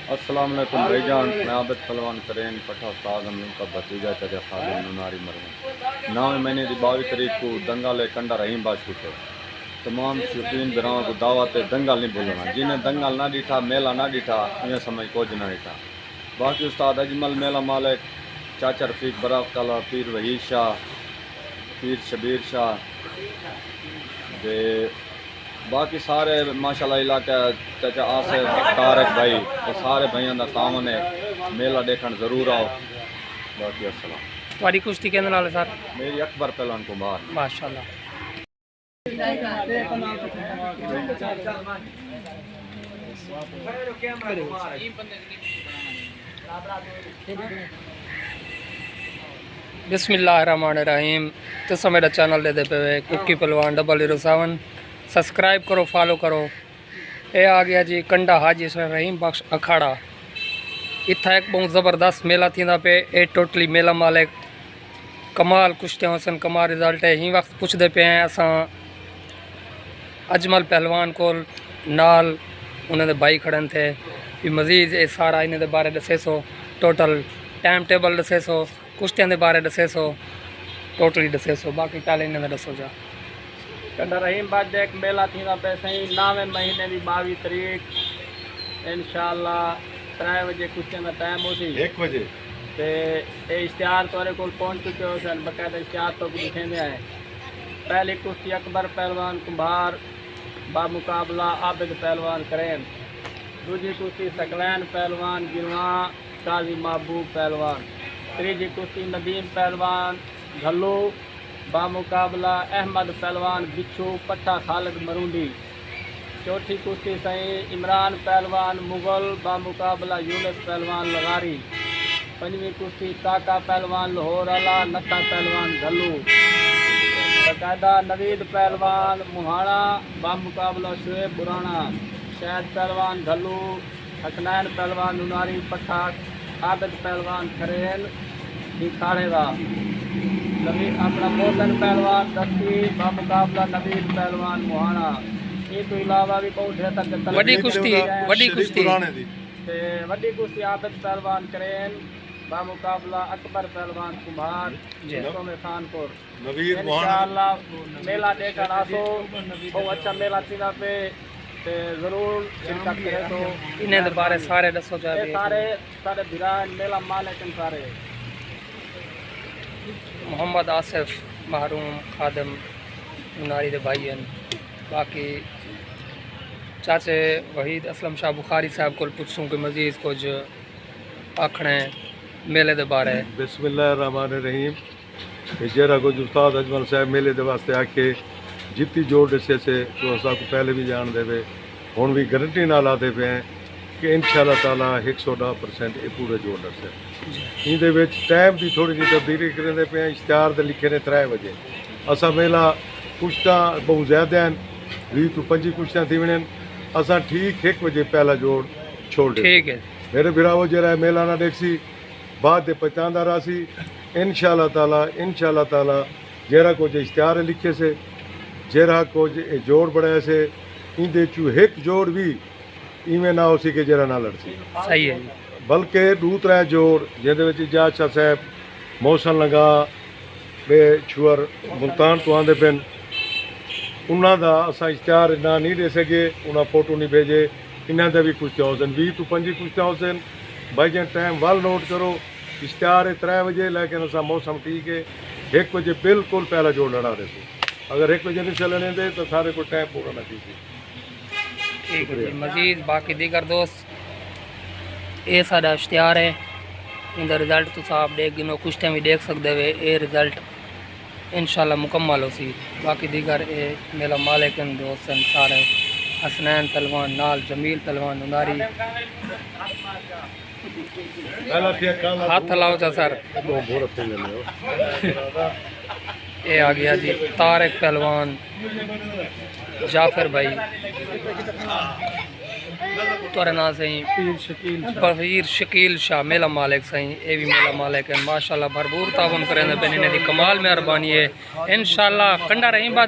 अस्सलाम वालेकुम भाईजान, मैं आबिद पहलवान करें पठा उस्ताद अमीन का भतीजा चाचा खादिम नुनारी मरहूम 9 महीने की 22 तारीख को दंगल कंडा रहीम बाग छूटे। तमाम शौकीन बिराओं को दावत है दंगल नहीं भूलना। जिन्हें दंगल ना डिठा मेला ना डिठा इन्हें समझ कुछ ना डिठा। बाकी उस्ताद अजमल मेला मालिक चाचा रफीक बराक कला पीर वहीद शाह पीर शबीर शाह दे बाकी सारे माशाल्लाह इलाका चाचा आसिफ तारक भाई तो सारे भाइयों का काम है मेला देखने जरूर आओ। बाकी अस्सलाम। तुम्हारी कुश्ती के नाल सर? मेरी अकबर पहलवान कुमार माशाल्लाह। बिस्मिल्लाहिर्रहमानिर्रहीम। तुम मेरा चैनल दे पे कुकी पहलवान 007 सब्सक्राइब करो, फॉलो करो। ये आ गया जी कंडा हाजी रहीम बख्श अखाड़ा। इतना एक बहुत ज़बरदस्त मेला थी पे। ए टोटली मेला मालिक कमाल कुश्तियाँ सन, कमाल रिजल्ट है। ही वक्त पुछते पे हैं असा अजमल पहलवान को नाल उन्होंने भाई खड़न थे भी मजीद ये सारा इन्हें बारे दसे सो, टोटल टाइम टेबल दसे सो, कुश्तियाँ के बारे दसे सो, टोटली दसे सो। बाकी टाले इन्हें दसो जा। कंडा रहीम बाग एक मेला थी पे सही 9वें महीने की 22 तारीख इंशाअल्लाह 3 बजे कुश्तियां का टाइम हो सी 1 बजे ते ये इश्तिहार तुरे को पहुँच चुके हो सन। बकायदा इश्तिहार तो दिखेंदे हैं। पहली कुश्ती अकबर पहलवान कुंभार बामुकाबला आबिद पहलवान करें। दूजी कुश्ती सकलैन पहलवान गिरवा काजी महबूब पहलवान। तीजी कुश्ती नदीम पहलवान घल्लू बामुकाबला अहमद पहलवान बिच्छू पट्टा खालिद मरूंडी। चौथी कुश्ती सही इमरान पहलवान मुगल बामुकाबला यूनुस पहलवान लगारी। पंजवीं कुश्ती काका पहलवान लाहौर अला नत्था पहलवान घल्लू। बकायदा नवीद पहलवान मुहाना बामुकाबला शुएब बुराना। शहद पहलवान घल्लू हसनैन पहलवान नुनारी पट्टा आबिद पहलवान खरेन दिखाड़ेगा। नवीद अपना मोहसन पहलवान दस्ती बामुकाबला नवीद पहलवान मुहाना। ये तो अलावा भी बहुत है तक वडी कुश्ती वडी कुश्ती आबिद पहलवान करेन बामुकाबला अकबर पहलवान कुमार में खानपुर। इंशाअल्लाह मेला देखकर आसो, बहुत अच्छा मेला थी पे ते जरूर शिरकत करे। तो इन्हें बारे सारे दसो जा। सारे सारे भिरान मेला मालिक सारे मोहम्मद आसिफ महरूम खादम नुनारी दे भाई हैं। बाकी चाचे वहीद असलम शाह बुखारी साहब को पुछूँ कि मजीद कुछ आखने मेले दे बारे। बिस्मिल्लाहिर्रहमानिर्रहीम। जरा कुछ उस्ताद अजमल साहब मेले दे वास्ते आके जितनी जोर दसे से तो असा को पहले भी जान देवे हुण भी गारंटी नाल आते पे हैं कि इंशाअल्लाह ताला 110% ये पूरे जोर दसे। इहदे विच टाइम की थोड़ी जी तब्दीली करेंदे पे हैं। इश्तिहार दे लिखे ने 3 बजे। असा मेला कुश्तां बहुत ज़्यादा हैं, 20 तो 25 कुश्तियां थी वणन। असा ठीक 1 बजे पहला जोड़ छोड़ दे। ठीक है मेरे बिरावो जरा मेला ना देखसी बाद दे पहचानदा रासी। इंशाअल्लाह ताला जरा कुछ इश्तिहार लिखे से जरा कुछ जोड़ बढ़ाया से इंदे चू 1 जोड़ भी इवें ना हो सी कि जरा ना लड़सी। सही है। बल्कि 2-3 जोड़ जिहदे इजाज शाह साहब मौसन लगा बे छुअर मुल्तान तो आंदे पेन उन्हों का असा इश्तिहार ना नहीं दे सके, उन्हें फोटो नहीं भेजे। इन्हों का भी कुछ हो 20 तो 25 कुछ हो भाई जन टाइम वाल नोट करो। इश्तिहार है 3 बजे लेकिन असा मौसम ठीक है 1 बजे बिल्कुल पहला जोड़ लड़ा रहे थे। अगर 1 बजे नहीं चलने दे तो सारे को टाइम पूरा ना कीजिए। ठीक है। मजीद बाकी दीगर दोस्त ये सारा इश्तिहार है। इनका रिजल्ट तो आप देख गिनो कुश्तियाँ भी देख सकते हुए ये रिजल्ट इंशाल्लाह मुकम्मल हो सी। बाकी दीगर ये मेला मालिक दोस्त सारे हसनैन पहलवान नाल जमील पहलवान नुनारी हाथ लाओ जा सर। ये आ गया जी तारक पहलवान जाफर भाई तोरे ना सही पीर शकील शाह मेला मालिक सही। ये भी मेला मालिक है माशाल्लाह भरपूर तावन करें पे इन्हें दी कमाल मेहरबानी है। इंशाल्लाह कंडा रहीम बात